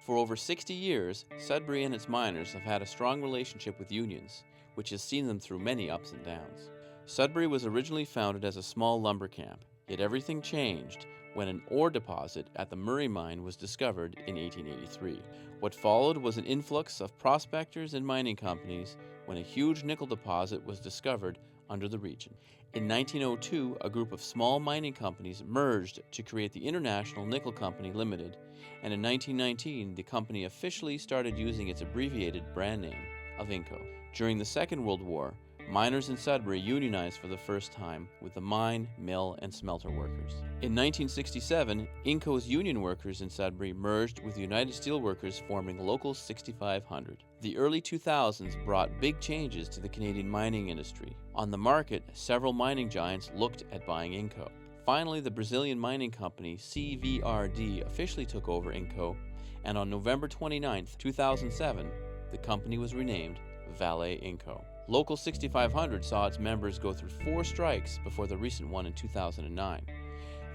For over 60 years, Sudbury and its miners have had a strong relationship with unions, which has seen them through many ups and downs. Sudbury was originally founded as a small lumber camp, yet everything changed when an ore deposit at the Murray Mine was discovered in 1883. What followed was an influx of prospectors and mining companies when a huge nickel deposit was discovered under the region. In 1902, a group of small mining companies merged to create the International Nickel Company Limited, and in 1919, the company officially started using its abbreviated brand name of Inco. During the Second World War, miners in Sudbury unionized for the first time with the mine, mill, and smelter workers. In 1967, Inco's union workers in Sudbury merged with the United Steelworkers, forming Local 6500. The early 2000s brought big changes to the Canadian mining industry. On the market, several mining giants looked at buying Inco. Finally, the Brazilian mining company CVRD officially took over Inco, and on November 29, 2007, the company was renamed Vale Inco. Local 6500 saw its members go through 4 strikes before the recent one in 2009.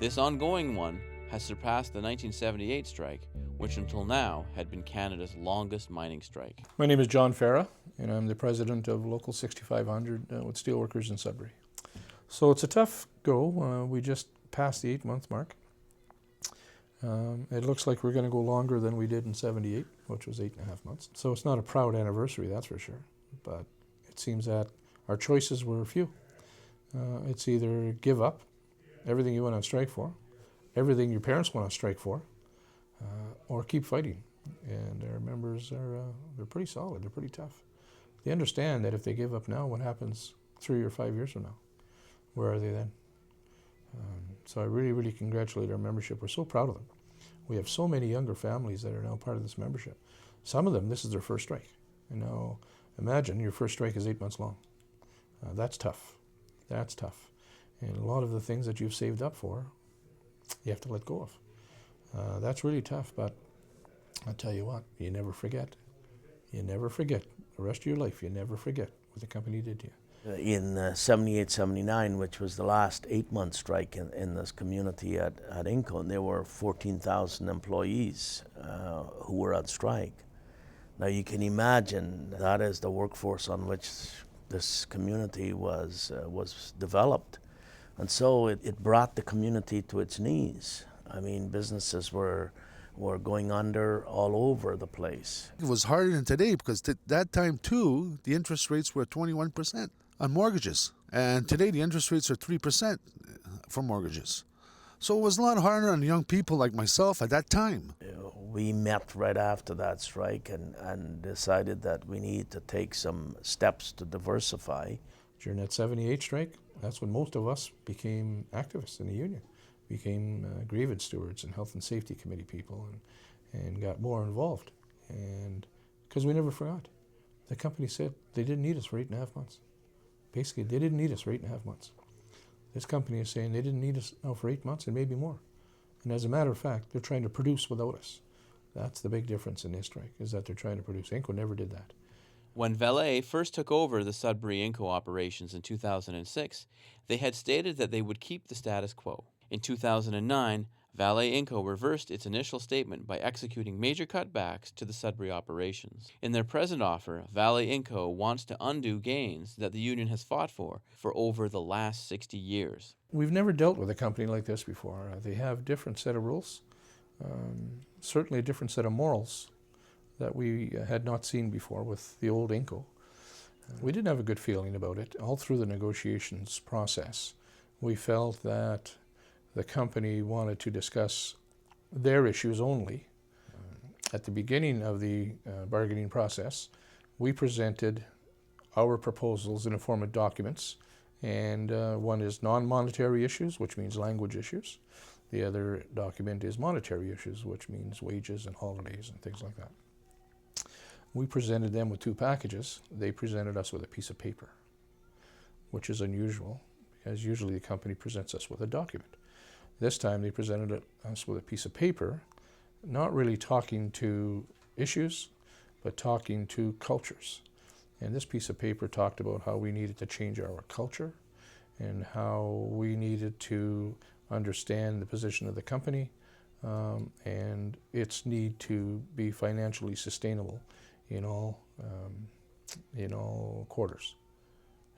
This ongoing one has surpassed the 1978 strike, which until now had been Canada's longest mining strike. My name is John Farah, and I'm the president of Local 6500 with Steelworkers in Sudbury. So it's a tough go. We just passed the 8-month mark. It looks like we're going to go longer than we did in 78, which was 8.5 months. So it's not a proud anniversary, that's for sure. But it seems that our choices were few. It's either give up everything you went on strike for, everything your parents went on strike for, or keep fighting. And our members they're pretty solid, they're pretty tough. They understand that if they give up now, what happens 3 or 5 years from now? Where are they then? So I really, really congratulate our membership. We're so proud of them. We have so many younger families that are now part of this membership. Some of them, this is their first strike. You know, imagine your first strike is 8 months long. That's tough. That's tough. And a lot of the things that you've saved up for, you have to let go of. That's really tough, but I'll tell you what, you never forget. You never forget. The rest of your life, you never forget what the company did to you. In 78, 79, which was the last 8-month strike in this community at Inco, and there were 14,000 employees who were on strike. Now you can imagine that is the workforce on which this community was developed. And so it brought the community to its knees. I mean, businesses were going under all over the place. It was harder than today because that time too, the interest rates were 21% on mortgages. And today the interest rates are 3% for mortgages. So it was a lot harder on young people like myself at that time. We met right after that strike and decided that we need to take some steps to diversify. During that 78 strike, that's when most of us became activists in the union, became grievance stewards and health and safety committee people, and got more involved. And because we never forgot. The company said they didn't need us for 8.5 months. Basically, they didn't need us for 8.5 months. This company is saying they didn't need us now for 8 months and maybe more. And as a matter of fact, they're trying to produce without us. That's the big difference in this strike, is that they're trying to produce. Inco never did that. When Vale first took over the Sudbury Inco operations in 2006, they had stated that they would keep the status quo. In 2009, Vale Inco reversed its initial statement by executing major cutbacks to the Sudbury operations. In their present offer, Vale Inco wants to undo gains that the union has fought for over the last 60 years. We've never dealt with a company like this before. They have a different set of rules, certainly a different set of morals that we had not seen before with the old Inco. We didn't have a good feeling about it. All through the negotiations process, we felt that the company wanted to discuss their issues only. At the beginning of the bargaining process, we presented our proposals in the form of documents, and one is non-monetary issues, which means language issues. The other document is monetary issues, which means wages and holidays and things like that. We presented them with 2 packages. They presented us with a piece of paper, which is unusual, because usually the company presents us with a document. This time they presented us with a piece of paper, not really talking to issues, but talking to cultures. And this piece of paper talked about how we needed to change our culture and how we needed to understand the position of the company, and its need to be financially sustainable in all quarters.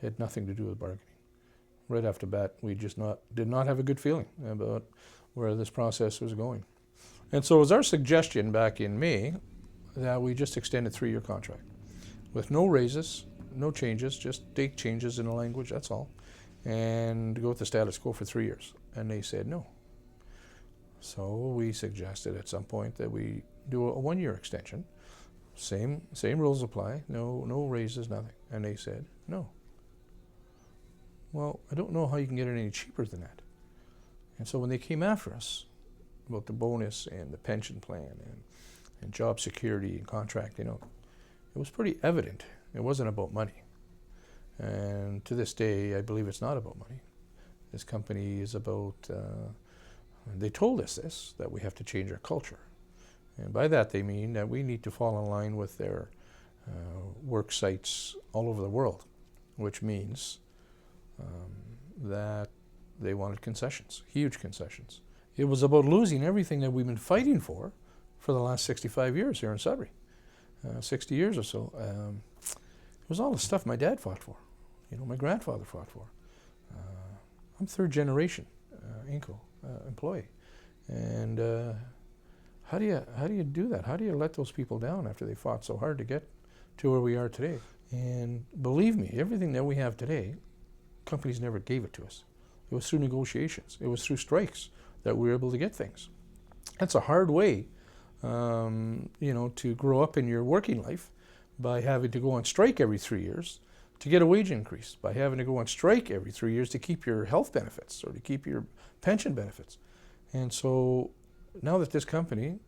It had nothing to do with bargaining. Right off the bat, we just did not have a good feeling about where this process was going. And so it was our suggestion back in May that we just extend a 3-year contract with no raises, no changes, just date changes in the language, that's all, and go with the status quo for 3 years. And they said no. So we suggested at some point that we do a 1-year extension. Same rules apply, no raises, nothing. And they said no. Well, I don't know how you can get it any cheaper than that. And so when they came after us about the bonus and the pension plan and job security and contract, it was pretty evident it wasn't about money. And to this day, I believe it's not about money. This company is about, they told us this, that we have to change our culture. And by that they mean that we need to fall in line with their work sites all over the world, which means that they wanted concessions, huge concessions. It was about losing everything that we've been fighting for the last 65 years here in Sudbury, 60 years or so. It was all the stuff my dad fought for, my grandfather fought for. I'm third generation Inco employee, and how do you do that? How do you let those people down after they fought so hard to get to where we are today? And believe me, everything that we have today, companies never gave it to us. It was through negotiations. It was through strikes that we were able to get things. That's a hard way, to grow up in your working life, by having to go on strike every 3 years to get a wage increase, by having to go on strike every 3 years to keep your health benefits or to keep your pension benefits. And so now that this company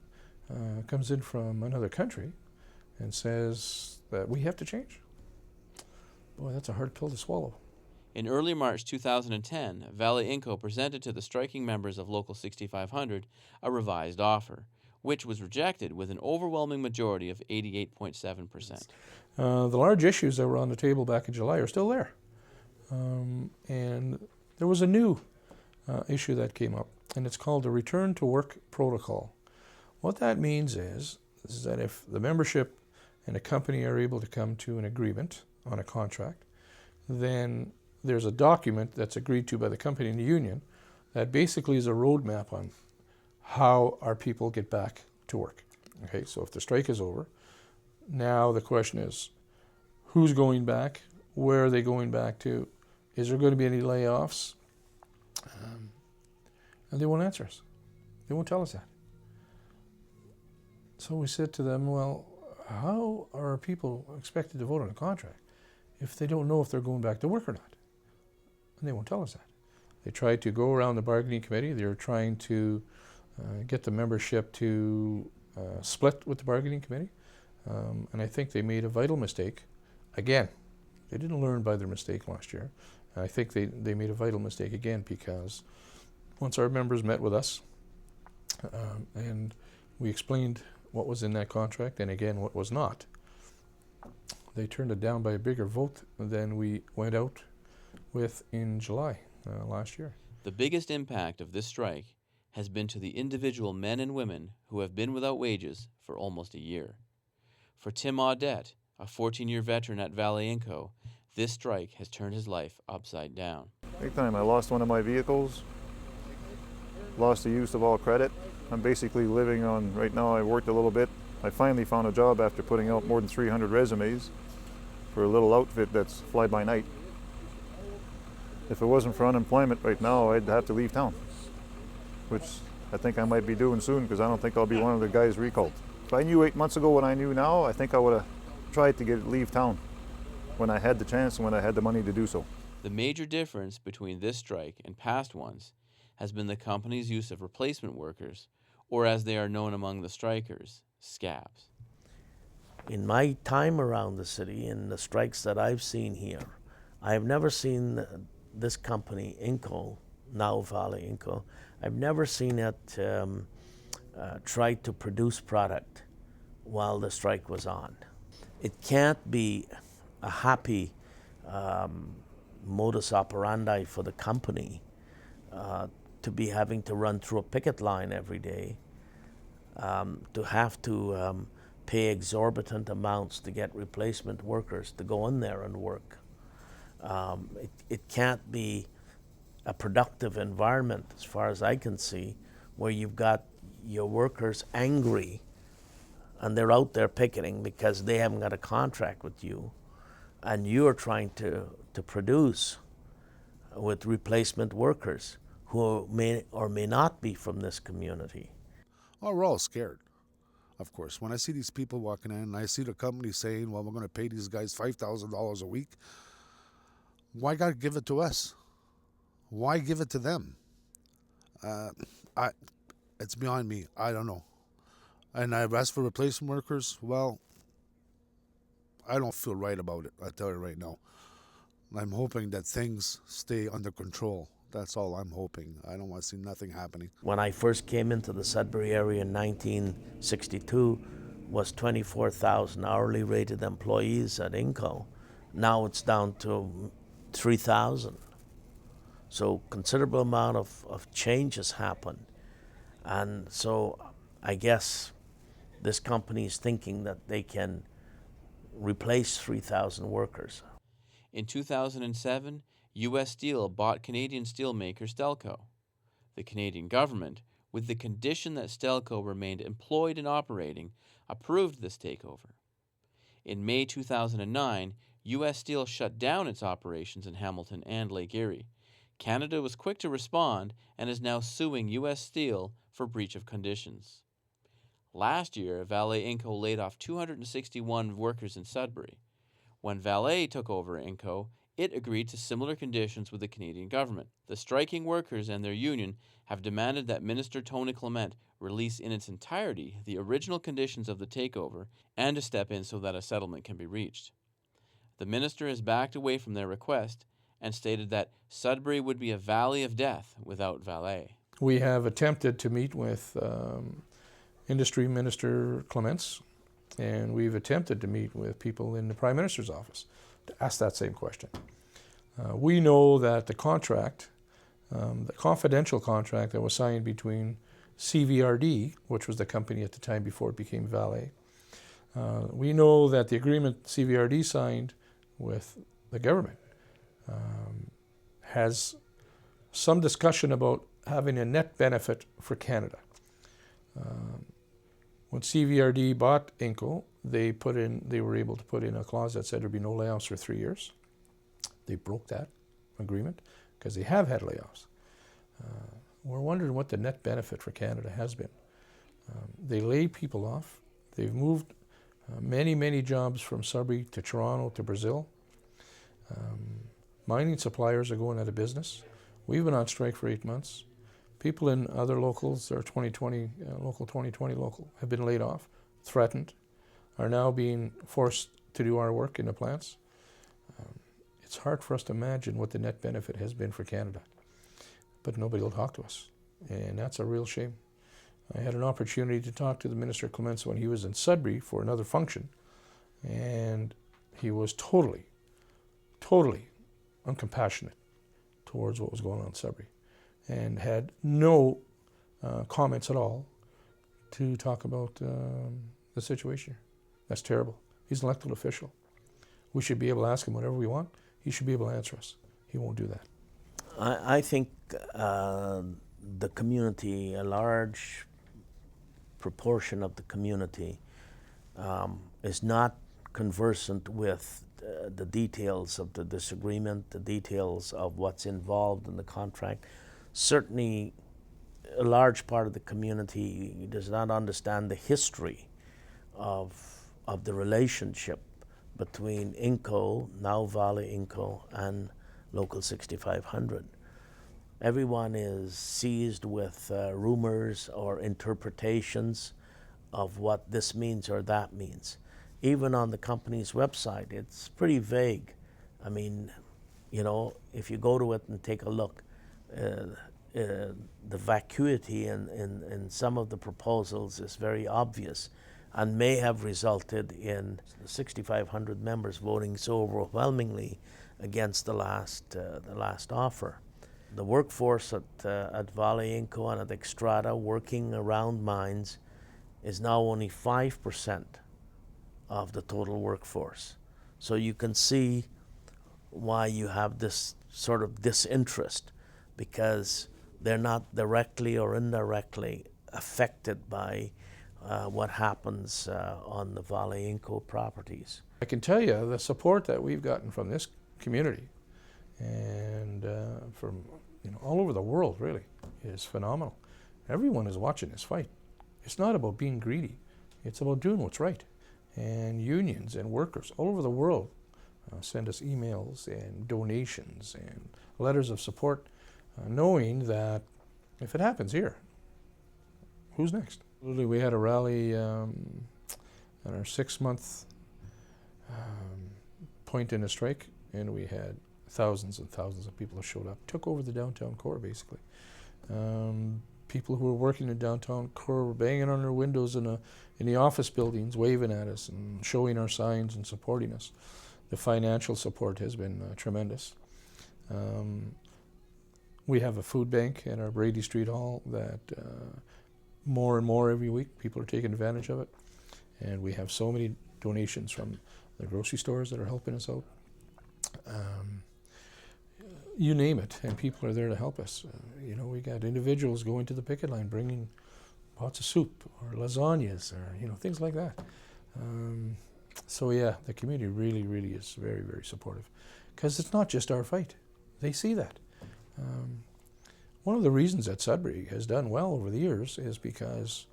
comes in from another country and says that we have to change, boy, that's a hard pill to swallow. In early March 2010, Valley Inco presented to the striking members of Local 6500 a revised offer, which was rejected with an overwhelming majority of 88.7%. The large issues that were on the table back in July are still there. And there was a new issue that came up, and it's called the Return to Work Protocol. What that means is that if the membership and a company are able to come to an agreement on a contract, then there's a document that's agreed to by the company and the union that basically is a roadmap on how our people get back to work. Okay, so if the strike is over, now the question is, who's going back? Where are they going back to? Is there going to be any layoffs? And they won't answer us. They won't tell us that. So we said to them, well, how are our people expected to vote on a contract if they don't know if they're going back to work or not? And they won't tell us that. They tried to go around the bargaining committee. They were trying to get the membership to split with the bargaining committee. And I think they made a vital mistake. Again, they didn't learn by their mistake last year. I think they made a vital mistake again, because once our members met with us and we explained what was in that contract and again what was not, they turned it down by a bigger vote than we went out with in July last year. The biggest impact of this strike has been to the individual men and women who have been without wages for almost a year. For Tim Audette, a 14-year veteran at Valley Inco, this strike has turned his life upside down. Big time. I lost one of my vehicles, lost the use of all credit. I'm basically living on, right now I worked a little bit. I finally found a job after putting out more than 300 resumes for a little outfit that's fly-by-night. If it wasn't for unemployment right now, I'd have to leave town, which I think I might be doing soon, because I don't think I'll be one of the guys recalled. If I knew 8 months ago what I knew now, I think I would have tried to leave town when I had the chance and when I had the money to do so. The major difference between this strike and past ones has been the company's use of replacement workers, or as they are known among the strikers, scabs. In my time around the city and the strikes that I've seen here, I have never seen this company, Inco, now Valley Inco, I've never seen it try to produce product while the strike was on. It can't be a happy modus operandi for the company to be having to run through a picket line every day, to have to pay exorbitant amounts to get replacement workers to go in there and work. It can't be a productive environment, as far as I can see, where you've got your workers angry and they're out there picketing because they haven't got a contract with you, and you're trying to produce with replacement workers who may or may not be from this community. Oh, we're all scared, of course. When I see these people walking in and I see the company saying, well, we're going to pay these guys $5,000 a week, why got to give it to us? Why give it to them? It's beyond me. I don't know. And I've asked for replacement workers. Well, I don't feel right about it. I tell you right now. I'm hoping that things stay under control. That's all I'm hoping. I don't want to see nothing happening. When I first came into the Sudbury area in 1962, was 24,000 hourly rated employees at Inco. Now it's down to 3,000. So considerable amount of change has happened. And so I guess this company is thinking that they can replace 3,000 workers. In 2007, U.S. Steel bought Canadian steelmaker Stelco. The Canadian government, with the condition that Stelco remained employed and operating, approved this takeover. In May 2009, U.S. Steel shut down its operations in Hamilton and Lake Erie. Canada was quick to respond and is now suing U.S. Steel for breach of conditions. Last year, Vale Inco laid off 261 workers in Sudbury. When Vale took over Inco, it agreed to similar conditions with the Canadian government. The striking workers and their union have demanded that Minister Tony Clement release in its entirety the original conditions of the takeover and to step in so that a settlement can be reached. The minister has backed away from their request and stated that Sudbury would be a valley of death without Vale. We have attempted to meet with Industry Minister Clements, and we've attempted to meet with people in the Prime Minister's office to ask that same question. We know that the contract, the confidential contract that was signed between CVRD, which was the company at the time before it became Vale, we know that the agreement CVRD signed with the government has some discussion about having a net benefit for Canada. When CVRD bought Inco, they were able to put in a clause that said there'd be no layoffs for 3 years. They broke that agreement because they have had layoffs. We're wondering what the net benefit for Canada has been. They laid people off. They've moved many jobs from Sudbury to Toronto to Brazil. Mining suppliers are going out of business. We've been on strike for 8 months. People in other locals, our 2020, Local 2020 local, have been laid off, threatened, are now being forced to do our work in the plants. It's hard for us to imagine what the net benefit has been for Canada, but nobody will talk to us, and that's a real shame. I had an opportunity to talk to the Minister Clements when he was in Sudbury for another function, and he was totally uncompassionate towards what was going on in Sudbury, and had no comments at all to talk about the situation here. That's terrible. He's an elected official. We should be able to ask him whatever we want. He should be able to answer us. He won't do that. I think the community, a large proportion of the community, is not conversant with the details of the disagreement, the details of what's involved in the contract. Certainly, a large part of the community does not understand the history of the relationship between Inco, now Vale Inco, and Local 6500. Everyone is seized with rumors or interpretations of what this means or that means. Even on the company's website, it's pretty vague. I mean, you know, if you go to it and take a look, the vacuity in some of the proposals is very obvious and may have resulted in the 6,500 members voting so overwhelmingly against the last offer. The workforce at Vale Inco and at Xstrata working around mines is now only 5% of the total workforce. So you can see why you have this sort of disinterest, because they're not directly or indirectly affected by what happens on the Vale Inco properties. I can tell you the support that we've gotten from this community and from all over the world really is phenomenal. Everyone is watching this fight. It's not about being greedy. It's about doing what's right. And unions and workers all over the world send us emails and donations and letters of support, knowing that if it happens here, who's next? Literally, we had a rally on our 6-month point in a strike, and we had thousands and thousands of people who showed up, took over the downtown core basically. People who were working in downtown core were banging on their windows in the office buildings, waving at us and showing our signs and supporting us. The financial support has been tremendous. We have a food bank in our Brady Street Hall that more and more every week people are taking advantage of it. And we have so many donations from the grocery stores that are helping us out. You name it, and people are there to help us. We got individuals going to the picket line bringing pots of soup or lasagnas or things like that. So yeah, the community really, really is very, very supportive, because it's not just our fight. They see that. One of the reasons that Sudbury has done well over the years is because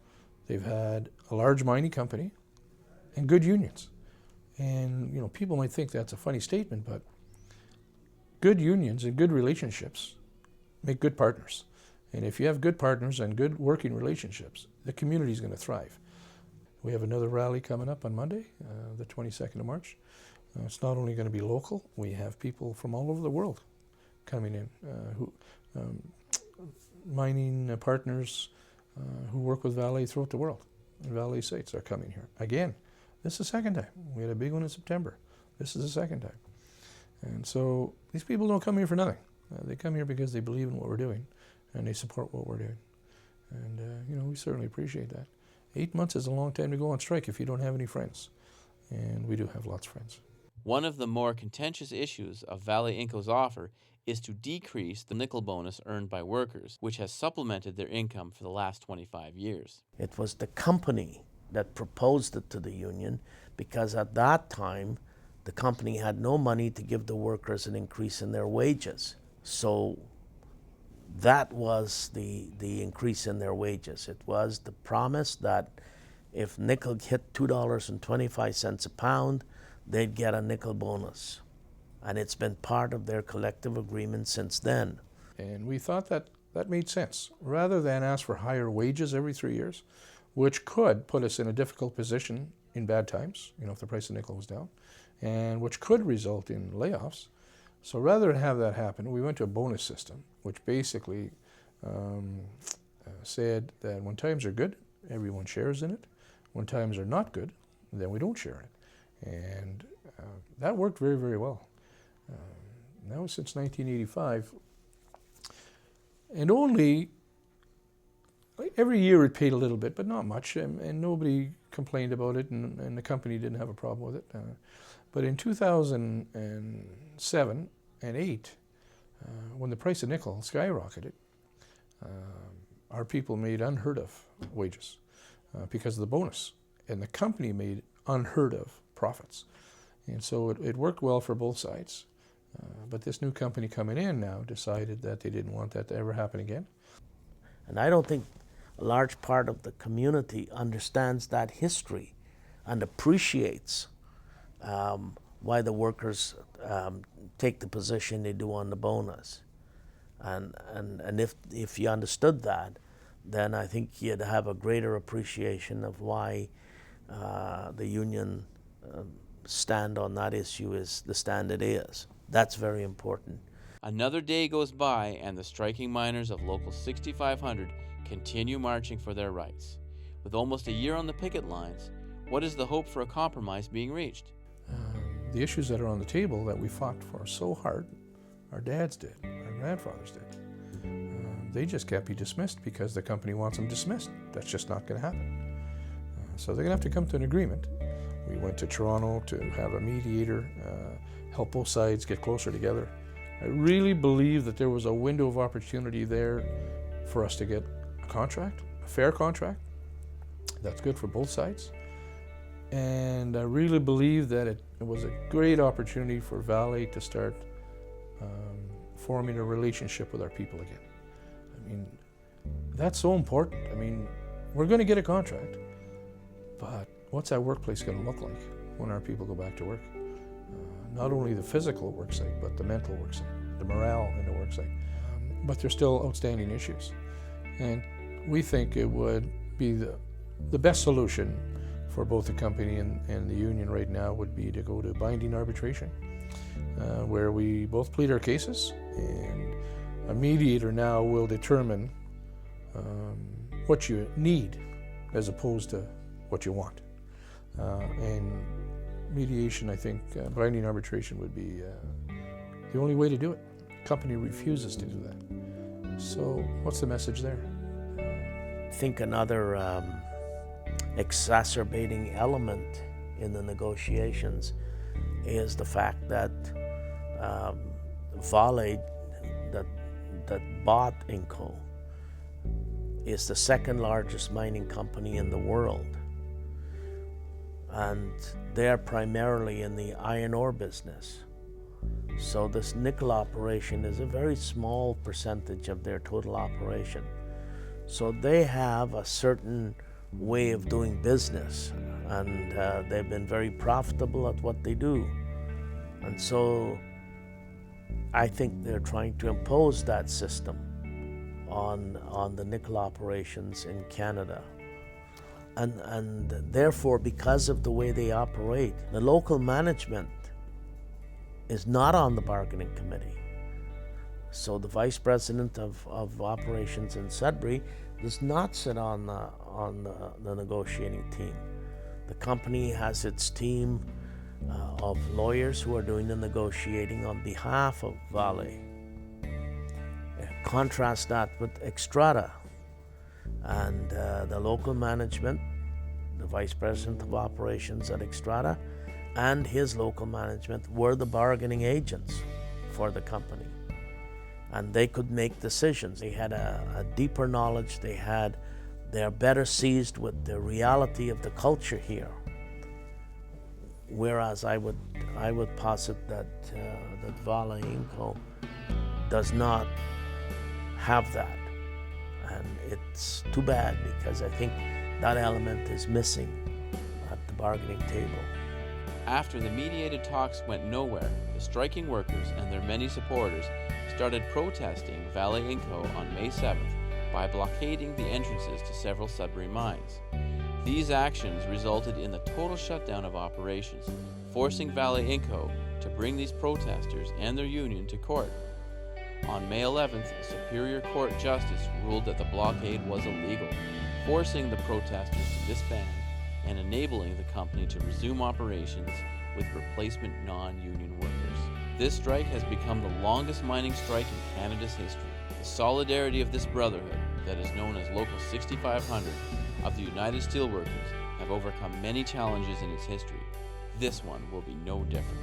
they've had a large mining company and good unions. And people might think that's a funny statement, but good unions and good relationships make good partners. And if you have good partners and good working relationships, the community is going to thrive. We have another rally coming up on Monday, the 22nd of March. It's not only going to be local, we have people from all over the world coming in, mining partners who work with Vale throughout the world. And Vale sites are coming here. Again, this is the second time. We had a big one in September. This is the second time. And so these people don't come here for nothing. They come here because they believe in what we're doing and they support what we're doing. And we certainly appreciate that. 8 months is a long time to go on strike if you don't have any friends. And we do have lots of friends. One of the more contentious issues of Vale Inco's offer is to decrease the nickel bonus earned by workers, which has supplemented their income for the last 25 years. It was the company that proposed it to the union, because at that time the company had no money to give the workers an increase in their wages. So that was the increase in their wages. It was the promise that if nickel hit $2.25 a pound, they'd get a nickel bonus. And it's been part of their collective agreement since then. And we thought that made sense. Rather than ask for higher wages every 3 years, which could put us in a difficult position in bad times, if the price of nickel was down, and which could result in layoffs. So rather than have that happen, we went to a bonus system, which basically said that when times are good, everyone shares in it. When times are not good, then we don't share in it. And that worked very, very well. That was since 1985. And only every year it paid a little bit, but not much, and nobody complained about it, and the company didn't have a problem with it. But in 2007 and 8, when the price of nickel skyrocketed, our people made unheard of wages because of the bonus, and the company made unheard of profits. And so it worked well for both sides. But this new company coming in now decided that they didn't want that to ever happen again. And I don't think a large part of the community understands that history and appreciates why the workers take the position they do on the bonus. And if you understood that, then I think you'd have a greater appreciation of why the union stand on that issue is the stand it is. That's very important. Another day goes by and the striking miners of Local 6500 continue marching for their rights. With almost a year on the picket lines, what is the hope for a compromise being reached? The issues that are on the table that we fought for so hard, our dads did, our grandfathers did. they just can't be dismissed because the company wants them dismissed. That's just not going to happen. So they're going to have to come to an agreement. We went to Toronto to have a mediator help both sides get closer together. I really believe that there was a window of opportunity there for us to get a contract, a fair contract, that's good for both sides. And I really believe that it was a great opportunity for Vale to start forming a relationship with our people again. I mean, that's so important. I mean, we're going to get a contract, but what's that workplace going to look like when our people go back to work? Not only the physical work site, but the mental work site, the morale in the work site. But there's still outstanding issues. And we think it would be the best solution for both the company and the union right now would be to go to binding arbitration, where we both plead our cases, and a mediator now will determine what you need as opposed to what you want. And mediation, I think, binding arbitration would be the only way to do it. The company refuses to do that. So what's the message there? I think another exacerbating element in the negotiations is the fact that Vale, that bought Inco, is the second largest mining company in the world. And they're primarily in the iron ore business. So this nickel operation is a very small percentage of their total operation. So they have a certain way of doing business, and they've been very profitable at what they do. And so I think they're trying to impose that system on the nickel operations in Canada. And therefore, because of the way they operate, the local management is not on the bargaining committee. So the vice president of operations in Sudbury does not sit on the negotiating team. The company has its team of lawyers who are doing the negotiating on behalf of Vale. Contrast that with Xstrata. And the local management, the vice president of operations at Xstrata, and his local management were the bargaining agents for the company. And they could make decisions. They had a deeper knowledge. They're better seized with the reality of the culture here. Whereas I would posit that Vale Inco does not have that. And it's too bad, because I think that element is missing at the bargaining table. After the mediated talks went nowhere, the striking workers and their many supporters started protesting Vale Inco on May 7th by blockading the entrances to several Sudbury mines. These actions resulted in the total shutdown of operations, forcing Vale Inco to bring these protesters and their union to court. On May 11th, a Superior Court justice ruled that the blockade was illegal, forcing the protesters to disband and enabling the company to resume operations with replacement non-union workers. This strike has become the longest mining strike in Canada's history. The solidarity of this brotherhood, that is known as Local 6500 of the United Steelworkers, have overcome many challenges in its history. This one will be no different.